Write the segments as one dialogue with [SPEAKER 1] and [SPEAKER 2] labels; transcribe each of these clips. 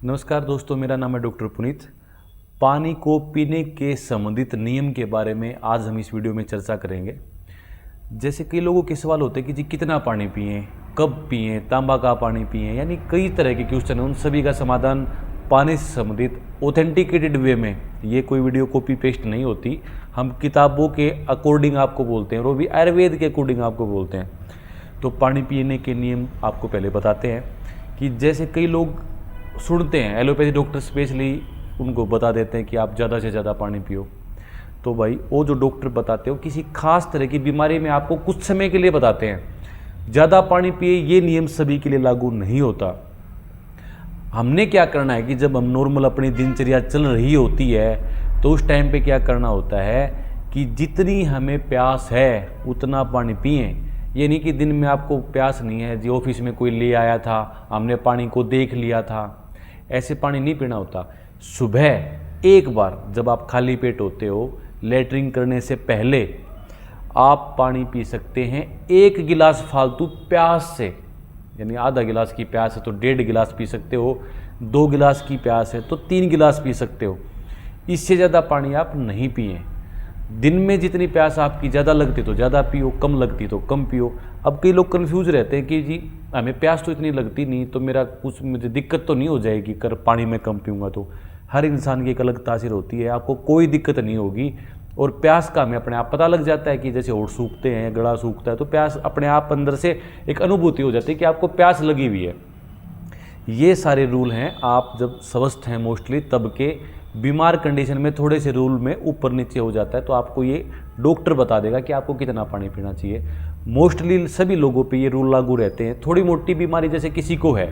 [SPEAKER 1] नमस्कार दोस्तों, मेरा नाम है डॉक्टर पुनीत। पानी को पीने के संबंधित नियम के बारे में आज हम इस वीडियो में चर्चा करेंगे। जैसे कई लोगों के सवाल होते हैं कि जी कितना पानी पिएं, कब पिएं, तांबा का पानी पिएं, यानी कई तरह के क्वेश्चन हैं। उन सभी का समाधान पानी से संबंधित ऑथेंटिकेटेड वे में, ये कोई वीडियो कॉपी पेस्ट नहीं होती, हम किताबों के अकॉर्डिंग आपको बोलते हैं और वो भी आयुर्वेद के अकॉर्डिंग आपको बोलते हैं। तो पानी पीने के नियम आपको पहले बताते हैं कि जैसे कई लोग सुनते हैं, एलोपैथी डॉक्टर स्पेशली उनको बता देते हैं कि आप ज़्यादा से ज़्यादा पानी पियो। तो भाई वो जो डॉक्टर बताते हो किसी खास तरह की बीमारी में आपको कुछ समय के लिए बताते हैं, ज़्यादा पानी पिए, ये नियम सभी के लिए लागू नहीं होता। हमने क्या करना है कि जब हम नॉर्मल अपनी दिनचर्या चल रही होती है तो उस टाइम पे क्या करना होता है कि जितनी हमें प्यास है उतना पानी पिएं। ये नहीं कि दिन में आपको प्यास नहीं है जी, ऑफिस में कोई ले आया था, हमने पानी को देख लिया था, ऐसे पानी नहीं पीना होता। सुबह एक बार जब आप खाली पेट होते हो, लेटरिन करने से पहले आप पानी पी सकते हैं 1 गिलास फालतू प्यास से, यानी आधा गिलास की प्यास है तो 1.5 गिलास पी सकते हो, 2 गिलास की प्यास है तो 3 गिलास पी सकते हो। इससे ज़्यादा पानी आप नहीं पिए। दिन में जितनी प्यास आपकी ज़्यादा लगती तो ज़्यादा पियो, कम लगती तो कम पियो। अब कई लोग कंफ्यूज रहते हैं कि जी हमें प्यास तो इतनी लगती नहीं, तो मुझे दिक्कत तो नहीं हो जाएगी कर पानी में कम पीऊँगा। तो हर इंसान की एक अलग तासीर होती है, आपको कोई दिक्कत नहीं होगी। और प्यास का हमें अपने आप पता लग जाता है कि जैसे होंठ सूखते हैं, गला सूखता है, तो प्यास अपने आप अंदर से एक अनुभूति हो जाती है कि आपको प्यास लगी हुई है। ये सारे रूल हैं आप जब स्वस्थ हैं मोस्टली तब के। बीमार कंडीशन में थोड़े से रूल में ऊपर नीचे हो जाता है, तो आपको ये डॉक्टर बता देगा कि आपको कितना पानी पीना चाहिए। मोस्टली सभी लोगों पे ये रूल लागू रहते हैं। थोड़ी मोटी बीमारी जैसे किसी को है,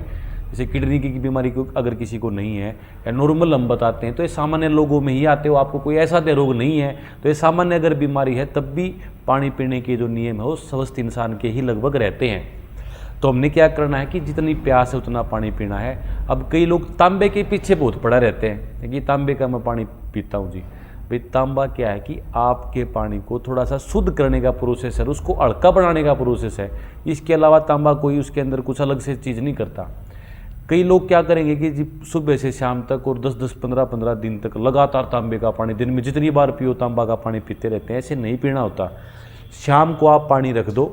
[SPEAKER 1] जैसे किडनी की बीमारी को अगर किसी को नहीं है या नॉर्मल हम बताते हैं तो ये सामान्य लोगों में ही आते हो, आपको कोई ऐसा रोग नहीं है तो ये सामान्य अगर बीमारी है तब भी पानी पीने के जो नियम है वो स्वस्थ इंसान के ही लगभग रहते हैं। तो हमने क्या करना है कि जितनी प्यास है उतना पानी पीना है। अब कई लोग तांबे के पीछे बहुत पड़ा रहते हैं कि तांबे का मैं पानी पीता हूँ जी। भाई तांबा क्या है कि आपके पानी को थोड़ा सा शुद्ध करने का प्रोसेस है, उसको हल्का बनाने का प्रोसेस है। इसके अलावा तांबा कोई उसके अंदर कुछ अलग से चीज़ नहीं करता। कई लोग क्या करेंगे कि जी सुबह से शाम तक और 10-10, 15-15 दिन तक लगातार तांबे का पानी, दिन में जितनी बार पियो तांबा का पानी पीते रहते हैं। ऐसे नहीं पीना होता। शाम को आप पानी रख दो,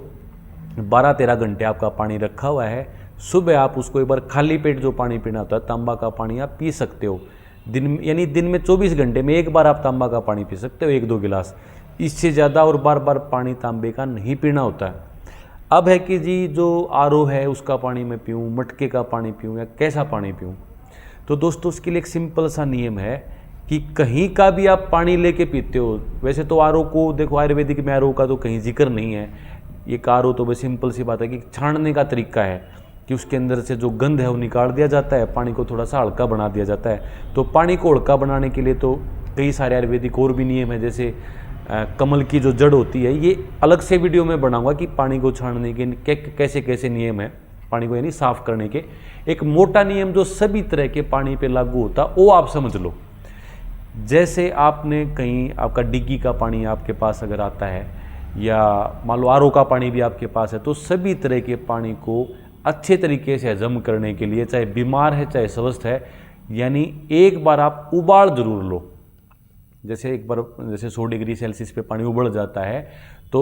[SPEAKER 1] 12-13 घंटे आपका पानी रखा हुआ है, सुबह आप उसको एक बार खाली पेट जो पानी पीना होता है तांबा का पानी आप पी सकते हो। यानी दिन में 24 घंटे में एक बार आप तांबा का पानी पी सकते हो, 1-2 गिलास। इससे ज़्यादा और बार बार पानी तांबे का नहीं पीना होता है। अब है कि जी जो आरओ है उसका पानी मैं पीऊँ, मटके का पानी पीऊँ या कैसा पानी पीऊँ। तो दोस्तों उसके लिए एक सिंपल सा नियम है कि कहीं का भी आप पानी लेके पीते हो। वैसे तो आरओ को देखो, आयुर्वेदिक में आरओ का तो कहीं जिक्र नहीं है। ये आरओ तो बस सिंपल सी बात है कि छानने का तरीका है कि उसके अंदर से जो गंध है वो निकाल दिया जाता है, पानी को थोड़ा सा हल्का बना दिया जाता है। तो पानी को हल्का बनाने के लिए तो कई सारे आयुर्वेदिक और भी नियम है, जैसे कमल की जो जड़ होती है, ये अलग से वीडियो में बनाऊंगा कि पानी को छानने के कैसे कैसे नियम है, पानी को यानी साफ करने के। एक मोटा नियम जो सभी तरह के पानी पे लागू होता वो आप समझ लो। जैसे आपने कहीं आपका डिग्गी का पानी आपके पास अगर आता है या मान लो आरओ का पानी भी आपके पास है, तो सभी तरह के पानी को अच्छे तरीके से हजम करने के लिए, चाहे बीमार है चाहे स्वस्थ है, यानी एक बार आप उबाल जरूर लो। जैसे एक बार 100 डिग्री सेल्सियस पे पानी उबल जाता है तो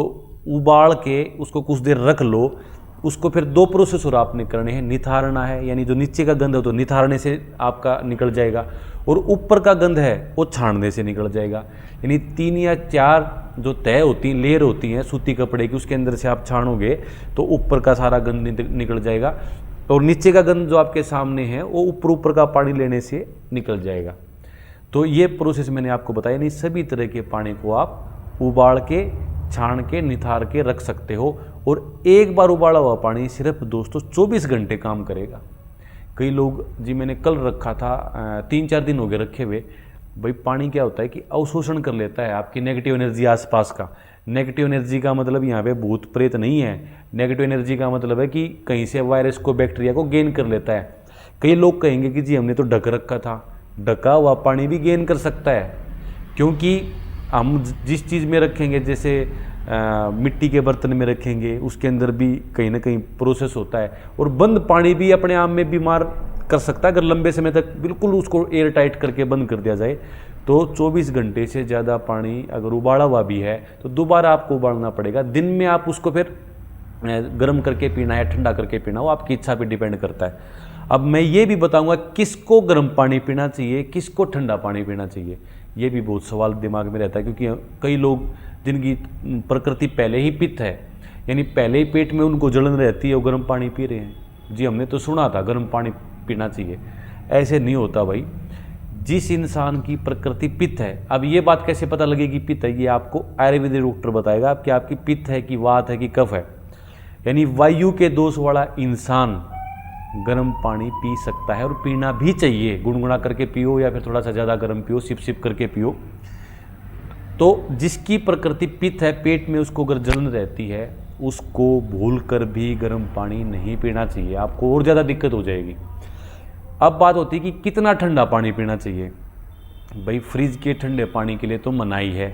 [SPEAKER 1] उबाल के उसको कुछ देर रख लो। उसको फिर 2 प्रोसेस और आपने करने हैं। निथारना है, यानी जो नीचे का गंध है तो निथारने से आपका निकल जाएगा, और ऊपर का गंध है वो छानने से निकल जाएगा। यानी 3 या 4 जो तय होती हैं, लेयर होती हैं सूती कपड़े की, उसके अंदर से आप छानोगे तो ऊपर का सारा गंध निकल जाएगा, और नीचे का गंध जो आपके सामने है वो ऊपर का पानी लेने से निकल जाएगा। तो ये प्रोसेस मैंने आपको बताया। नहीं, सभी तरह के पानी को आप उबाल के, छान के, निथार के रख सकते हो। और एक बार उबाला हुआ पानी सिर्फ दोस्तों 24 घंटे काम करेगा। कई लोग जी मैंने कल रखा था, 3-4 दिन हो गए रखे हुए। भाई पानी क्या होता है कि अवशोषण कर लेता है आपकी नेगेटिव एनर्जी आसपास का। नेगेटिव एनर्जी का मतलब यहाँ पे भूत प्रेत नहीं है। नेगेटिव एनर्जी का मतलब है कि कहीं से वायरस को, बैक्टीरिया को गेन कर लेता है। कई लोग कहेंगे कि जी हमने तो ढक रखा था। ढका हुआ पानी भी गेन कर सकता है, क्योंकि हम जिस चीज़ में रखेंगे, जैसे मिट्टी के बर्तन में रखेंगे, उसके अंदर भी कहीं ना कहीं प्रोसेस होता है। और बंद पानी भी अपने आप में बीमार कर सकता है अगर लंबे समय तक बिल्कुल उसको एयर टाइट करके बंद कर दिया जाए। तो 24 घंटे से ज़्यादा पानी अगर उबाला हुआ भी है तो दोबारा आपको उबालना पड़ेगा। दिन में आप उसको फिर गर्म करके पीना है, ठंडा करके पीना, वो आपकी इच्छा पे डिपेंड करता है। अब मैं ये भी बताऊंगा किसको गर्म पानी पीना चाहिए, किसको ठंडा पानी पीना चाहिए। ये भी बहुत सवाल दिमाग में रहता है, क्योंकि कई लोग जिनकी प्रकृति पहले ही पित्त है, यानी पहले ही पेट में उनको जलन रहती है, वो गर्म पानी पी रहे हैं। जी हमने तो सुना था गर्म पानी पीना चाहिए, ऐसे नहीं होता भाई। जिस इंसान की प्रकृति पित्त है, अब ये बात कैसे पता लगेगी पित्त है, ये आपको आयुर्वेदिक डॉक्टर बताएगा कि आपकी पित्त है कि वात है कि कफ है। यानी वायु के दोष वाला इंसान गर्म पानी पी सकता है और पीना भी चाहिए। गुनगुना करके पियो या फिर थोड़ा सा ज़्यादा गर्म पियो, सिप सिप करके पियो। तो जिसकी प्रकृति पित्त है, पेट में उसको अगर जलन रहती है, उसको भूल कर भी गर्म पानी नहीं पीना चाहिए, आपको और ज़्यादा दिक्कत हो जाएगी। अब बात होती है कि कितना ठंडा पानी पीना चाहिए। भाई फ्रिज के ठंडे पानी के लिए तो मनाही है।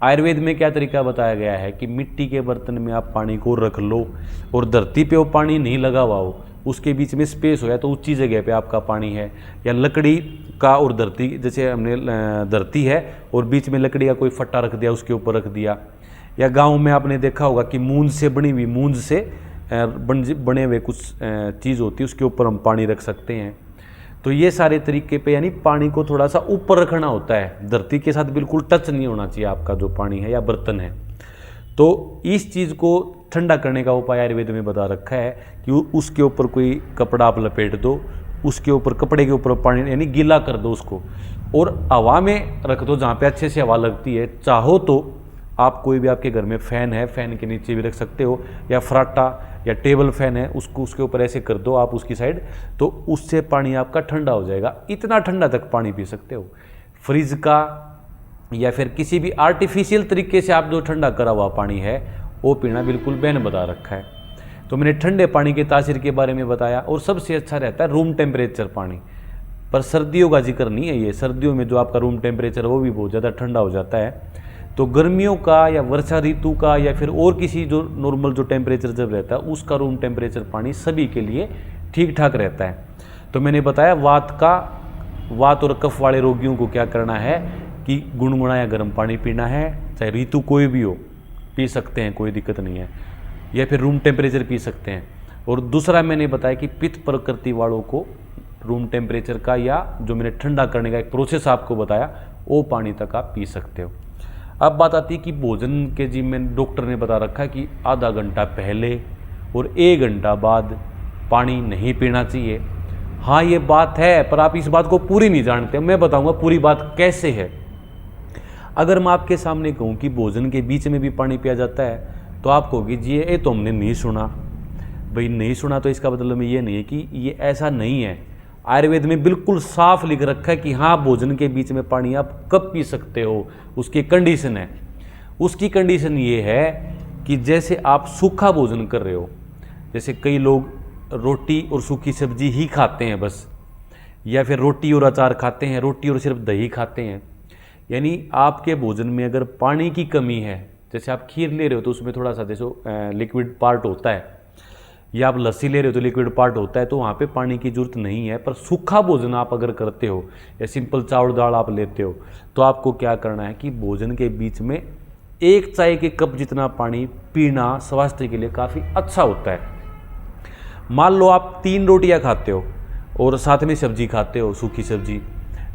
[SPEAKER 1] आयुर्वेद में क्या तरीका बताया गया है कि मिट्टी के बर्तन में आप पानी को रख लो और धरती पे वो पानी नहीं लगा हुआ हो, उसके बीच में स्पेस हो, या तो ऊंची जगह पे आपका पानी है, या लकड़ी का और धरती, जैसे हमने धरती है और बीच में लकड़ी का कोई फट्टा रख दिया, उसके ऊपर रख दिया। या गांव में आपने देखा होगा कि मूंज से बनी हुई, मूंज से बने हुए कुछ चीज़ होती है, उसके ऊपर हम पानी रख सकते हैं। तो ये सारे तरीके पे, यानी पानी को थोड़ा सा ऊपर रखना होता है, धरती के साथ बिल्कुल टच नहीं होना चाहिए आपका जो पानी है या बर्तन है। तो इस चीज़ को ठंडा करने का उपाय आयुर्वेद में बता रखा है कि उसके ऊपर कोई कपड़ा आप लपेट दो, उसके ऊपर, कपड़े के ऊपर पानी यानी गीला कर दो उसको, और हवा में रख दो जहाँ पे अच्छे से हवा लगती है। चाहो तो आप कोई भी, आपके घर में फ़ैन है, फ़ैन के नीचे भी रख सकते हो, या फराटा या टेबल फैन है, उसको उसके ऊपर ऐसे कर दो आप उसकी साइड, तो उससे पानी आपका ठंडा हो जाएगा। इतना ठंडा तक पानी पी सकते हो। फ्रिज का या फिर किसी भी आर्टिफिशियल तरीके से आप जो ठंडा करा हुआ पानी है वो पीना बिल्कुल बैन बता रखा है। तो मैंने ठंडे पानी के तासीर के बारे में बताया, और सबसे अच्छा रहता है रूम टेम्परेचर पानी। पर सर्दियों का जिक्र नहीं है ये, सर्दियों में जो आपका रूम टेम्परेचर है वो भी बहुत ज़्यादा ठंडा हो जाता है। तो गर्मियों का या वर्षा ऋतु का या फिर और किसी जो नॉर्मल जो टेम्परेचर जब रहता है, उसका रूम टेम्परेचर पानी सभी के लिए ठीक ठाक रहता है। तो मैंने बताया वात और कफ वाले रोगियों को क्या करना है कि गुनगुना या गर्म पानी पीना है, चाहे ऋतु कोई भी हो, पी सकते हैं, कोई दिक्कत नहीं है, या फिर रूम टेम्परेचर पी सकते हैं। और दूसरा मैंने बताया कि पित्त प्रकृति वालों को रूम टेम्परेचर का, या जो मैंने ठंडा करने का एक प्रोसेस आपको बताया, वो पानी तक आप पी सकते हो। अब बात आती है कि भोजन के जी में डॉक्टर ने बता रखा है कि आधा घंटा पहले और 1 घंटा बाद पानी नहीं पीना चाहिए। हाँ ये बात है, पर आप इस बात को पूरी नहीं जानते। मैं बताऊंगा पूरी बात कैसे है। अगर मैं आपके सामने कहूँ कि भोजन के बीच में भी पानी पिया जाता है, तो आप कहोगे जी ये तो हमने नहीं सुना। भाई नहीं सुना तो इसका मतलब ये नहीं है कि ये ऐसा नहीं है। आयुर्वेद में बिल्कुल साफ लिख रखा है कि हाँ भोजन के बीच में पानी आप कब पी सकते हो, उसकी कंडीशन है। उसकी कंडीशन ये है कि जैसे आप सूखा भोजन कर रहे हो, जैसे कई लोग रोटी और सूखी सब्जी ही खाते हैं बस, या फिर रोटी और अचार खाते हैं, रोटी और सिर्फ दही खाते हैं, यानी आपके भोजन में अगर पानी की कमी है, जैसे आप खीर ले रहे हो तो उसमें थोड़ा सा जैसे लिक्विड पार्ट होता है, या आप लस्सी ले रहे हो तो लिक्विड पार्ट होता है, तो वहाँ पे पानी की जरूरत नहीं है। पर सूखा भोजन आप अगर करते हो या सिंपल चावल दाल आप लेते हो, तो आपको क्या करना है कि भोजन के बीच में 1 चाय के कप जितना पानी पीना स्वास्थ्य के लिए काफ़ी अच्छा होता है। मान लो आप 3 रोटियां खाते हो और साथ में सब्जी खाते हो, सूखी सब्जी,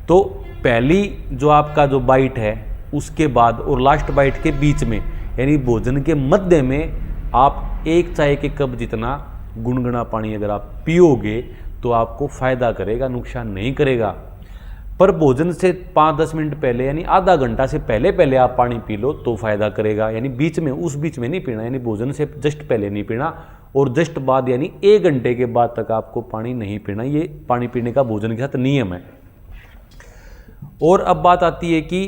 [SPEAKER 1] तो पहली जो आपका जो बाइट है उसके बाद और लास्ट बाइट के बीच में, यानी भोजन के मध्य में आप 1 चाय के कप जितना गुनगुना पानी अगर आप पियोगे तो आपको फ़ायदा करेगा, नुकसान नहीं करेगा। पर भोजन से 5-10 मिनट पहले, यानी आधा घंटा से पहले आप पानी पी लो तो फ़ायदा करेगा। यानी बीच में, उस बीच में नहीं पीना, यानी भोजन से जस्ट पहले नहीं पीना, और जस्ट बाद यानी 1 घंटे के बाद तक आपको पानी नहीं पीना। ये पानी पीने का भोजन के साथ नियम है। और अब बात आती है कि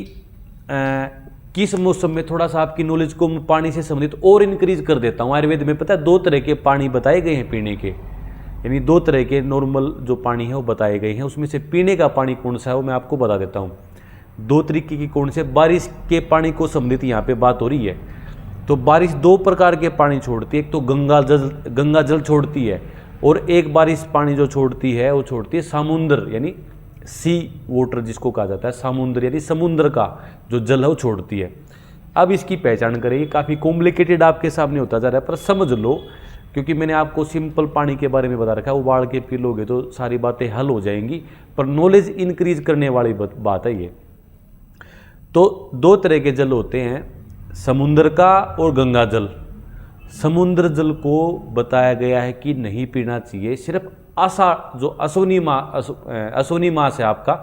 [SPEAKER 1] किस मौसम में थोड़ा सा आपकी नॉलेज को पानी से संबंधित और इंक्रीज कर देता हूँ। आयुर्वेद में पता है 2 तरह के पानी बताए गए हैं पीने के, यानी 2 तरह के नॉर्मल जो पानी है वो बताए गए हैं। उसमें से पीने का पानी कौन सा है वो मैं आपको बता देता हूँ। 2 तरीके की कौन से, बारिश के पानी को संबंधित यहाँ पे बात हो रही है। तो बारिश 2 प्रकार के पानी छोड़ती है। एक तो गंगा जल छोड़ती है, और एक बारिश पानी जो छोड़ती है वो छोड़ती है समुद्र यानी सी वाटर जिसको कहा जाता है, समुद्र यानी समुद्र का जो जल है वो छोड़ती है। अब इसकी पहचान करें, काफ़ी कॉम्प्लिकेटेड आपके सामने होता जा रहा है पर समझ लो, क्योंकि मैंने आपको सिंपल पानी के बारे में बता रखा है, उबाल के पी लोगे तो सारी बातें हल हो जाएंगी, पर नॉलेज इंक्रीज करने वाली बात है ये। तो दो तरह के जल होते हैं, समुद्र का और गंगा जल। समुद्र जल को बताया गया है कि नहीं पीना चाहिए, सिर्फ जो अश्विनी मास है आपका,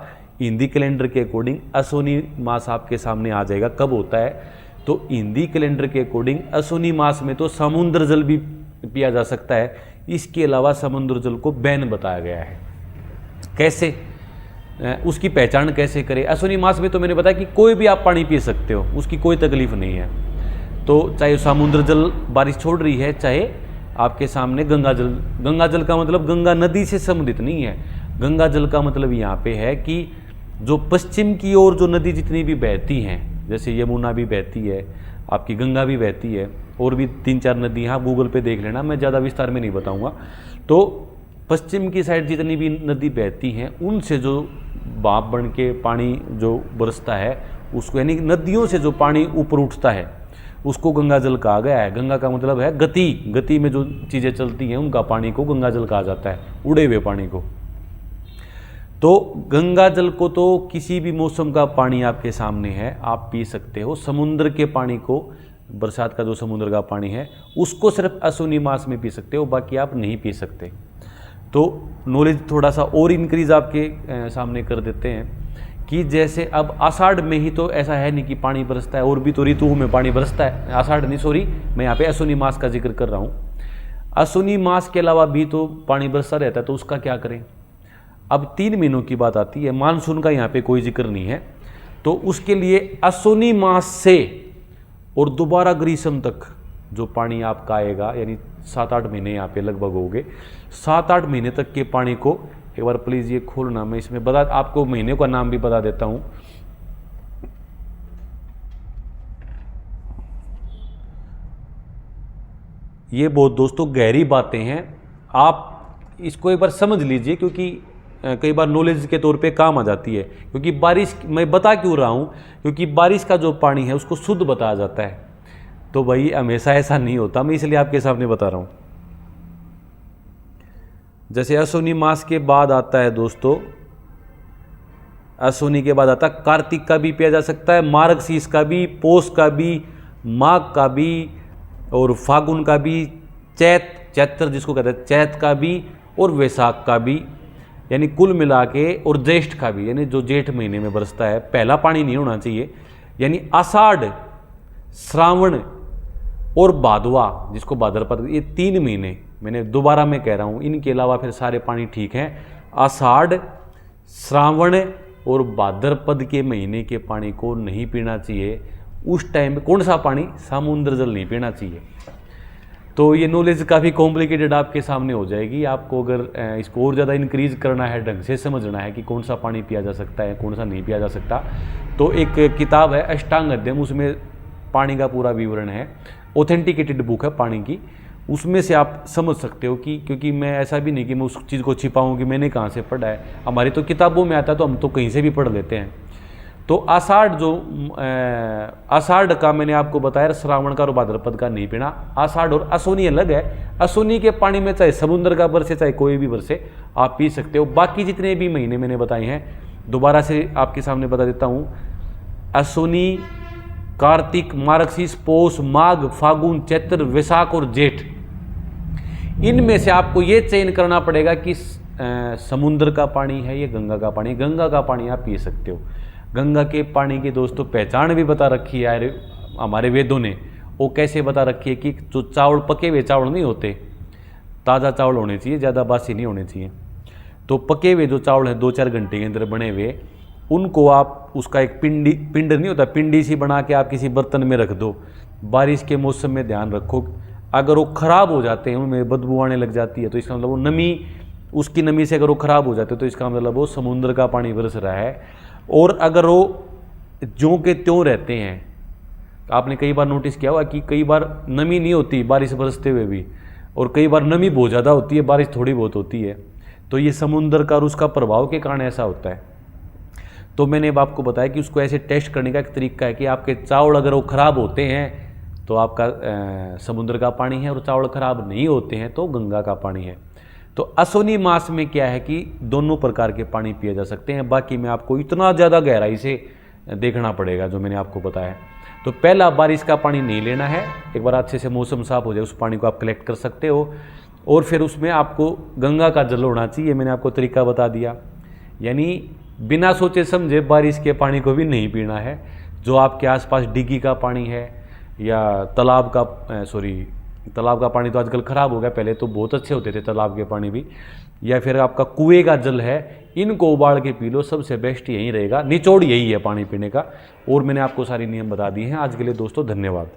[SPEAKER 1] हिंदी कैलेंडर के अकॉर्डिंग अश्विनी मास आपके सामने आ जाएगा कब होता है। तो हिंदी कैलेंडर के अकॉर्डिंग अश्विनी मास में तो समुद्र जल भी पिया जा सकता है, इसके अलावा समुद्र जल को बैन बताया गया है। कैसे, उसकी पहचान कैसे करें? अश्विनी मास में तो मैंने बताया कि कोई भी आप पानी पी सकते हो, उसकी कोई तकलीफ नहीं है। तो चाहे समुद्र जल बारिश छोड़ रही है, चाहे आपके सामने गंगा जल। गंगा जल का मतलब गंगा नदी से संबंधित नहीं है। गंगा जल का मतलब यहाँ पे है कि जो पश्चिम की ओर जो नदी जितनी भी बहती हैं, जैसे यमुना भी बहती है, आपकी गंगा भी बहती है, और भी 3-4 नदी हैं, आप गूगल पे देख लेना, मैं ज़्यादा विस्तार में नहीं बताऊँगा। तो पश्चिम की साइड जितनी भी नदी बहती हैं, उनसे जो भाप बन के पानी जो बरसता है उसको, यानी नदियों से जो पानी ऊपर उठता है उसको गंगा जल कहा गया है। गंगा का मतलब है गति में जो चीज़ें चलती हैं उनका पानी को गंगा जल कहा जाता है, उड़े हुए पानी को। तो गंगा जल को तो किसी भी मौसम का पानी आपके सामने है आप पी सकते हो। समुद्र के पानी को, बरसात का जो समुद्र का पानी है उसको सिर्फ अश्विनी मास में पी सकते हो, बाकी आप नहीं पी सकते। तो नॉलेज थोड़ा सा और इंक्रीज आपके सामने कर देते हैं कि जैसे अब आषाढ़ में ही तो ऐसा है नहीं कि पानी बरसता है, और भी तो ऋतुओं में पानी बरसता है। आषाढ़ नहीं, सॉरी, मैं यहाँ पे अश्विनी मास का जिक्र कर रहा हूँ। अश्विनी मास के अलावा भी तो पानी बरसता रहता है, तो उसका क्या करें? अब 3 महीनों की बात आती है, मानसून का यहाँ पे कोई जिक्र नहीं है। तो उसके लिए अश्विनी मास से और दोबारा ग्रीष्म तक जो पानी आपका आएगा, यानी 7-8 महीने यहाँ पे लगभग हो गए, 7-8 महीने तक के पानी को एक बार प्लीज़ ये खोलना, मैं इसमें आपको महीने का नाम भी बता देता हूँ। ये बहुत दोस्तों गहरी बातें हैं, आप इसको एक बार समझ लीजिए, क्योंकि कई बार नॉलेज के तौर पे काम आ जाती है। क्योंकि बारिश, मैं बता क्यों रहा हूँ, क्योंकि बारिश का जो पानी है उसको शुद्ध बताया जाता है। तो भाई हमेशा ऐसा नहीं होता, मैं इसलिए आपके सामने बता रहा हूँ। जैसे अश्विनी मास के बाद आता है दोस्तों, अश्विनी के बाद आता है कार्तिक का भी पिया जा सकता है, मार्गशीर्ष का भी, पौष का भी, माघ का भी, और फागुन का भी, चैत्र जिसको कहते हैं चैत का भी, और वैशाख का भी, यानी कुल मिला के, और ज्येष्ठ का भी, यानी जो जेठ महीने में बरसता है। पहला पानी नहीं होना चाहिए, यानी आषाढ़, श्रावण और भादवा जिसको भाद्रपद, ये 3 महीने मैंने दोबारा मैं कह रहा हूँ, इनके अलावा फिर सारे पानी ठीक हैं। आषाढ़, श्रावण और भाद्रपद के महीने के पानी को नहीं पीना चाहिए। उस टाइम में कौन सा पानी? समुद्र जल नहीं पीना चाहिए। तो ये नॉलेज काफ़ी कॉम्प्लिकेटेड आपके सामने हो जाएगी। आपको अगर इसको और ज़्यादा इंक्रीज करना है, ढंग से समझना है कि कौन सा पानी पिया जा सकता है, कौन सा नहीं पिया जा सकता, तो एक किताब है अष्टांग अध्ययन, उसमें पानी का पूरा विवरण है, ऑथेंटिकेटेड बुक है पानी की, उसमें से आप समझ सकते हो कि, क्योंकि मैं ऐसा भी नहीं कि मैं उस चीज़ को छिपाऊं कि मैंने कहाँ से पढ़ा है, हमारी तो किताबों में आता है तो हम तो कहीं से भी पढ़ लेते हैं। तो आषाढ़ का मैंने आपको बताया, श्रावण का और भाद्रपद का नहीं पीना। आषाढ़ और अश्विनी अलग है, अश्विनी के पानी में चाहे समुद्र का बरसे चाहे कोई भी बरसे आप पी सकते हो। बाकी जितने भी महीने मैंने बताए हैं दोबारा से आपके सामने बता देता हूँ, अश्विनी, कार्तिक, मार्गशीर्ष, पौष, माघ, फागुन, चैत्र, वैशाख और जेठ, इनमें से आपको ये चयन करना पड़ेगा कि समुद्र का पानी है या गंगा का पानी। गंगा का पानी आप पी सकते हो। गंगा के पानी की दोस्तों पहचान भी बता रखी है हमारे वेदों ने। वो कैसे बता रखी है कि जो चावल, पके हुए चावल नहीं होते, ताज़ा चावल होने चाहिए, ज़्यादा बासी नहीं होने चाहिए। तो पके हुए जो चावल हैं 2-4 घंटे के अंदर बने हुए, उनको आप, उसका एक पिंड नहीं होता, पिंडी सी बना के आप किसी बर्तन में रख दो। बारिश के मौसम में ध्यान रखो, अगर वो ख़राब हो जाते हैं, उनमें बदबू आने लग जाती है, तो इसका मतलब वो नमी, उसकी नमी से अगर वो ख़राब हो जाते हैं तो इसका मतलब वो समुद्र का पानी बरस रहा है। और अगर वो ज्यों के त्यों रहते हैं, आपने कई बार नोटिस किया होगा कि कई बार नमी नहीं होती बारिश बरसते हुए भी, और कई बार नमी बहुत ज़्यादा होती है, बारिश थोड़ी बहुत होती है, तो ये समुद्र का और उसका प्रभाव के कारण ऐसा होता है। तो मैंने अब आपको बताया कि उसको ऐसे टेस्ट करने का एक तरीका है कि आपके चावल अगर वो ख़राब होते हैं तो आपका समुद्र का पानी है, और चावल ख़राब नहीं होते हैं तो गंगा का पानी है। तो अश्विनी मास में क्या है कि दोनों प्रकार के पानी पिए जा सकते हैं। बाकी में आपको इतना ज़्यादा गहराई से देखना पड़ेगा जो मैंने आपको बताया। तो पहला, बारिश का पानी नहीं लेना है, एक बार अच्छे से मौसम साफ हो जाए उस पानी को आप कलेक्ट कर सकते हो, और फिर उसमें आपको गंगा का जल होना चाहिए। मैंने आपको तरीका बता दिया, यानी बिना सोचे समझे बारिश के पानी को भी नहीं पीना है। जो आपके आसपास डिग्गी का पानी है या तालाब का पानी तो आजकल ख़राब हो गया, पहले तो बहुत अच्छे होते थे तालाब के पानी भी, या फिर आपका कुएं का जल है, इनको उबाल के पी लो, सबसे बेस्ट यही रहेगा। निचोड़ यही है पानी पीने का। और मैंने आपको सारी नियम बता दिए हैं। आज के लिए दोस्तों धन्यवाद।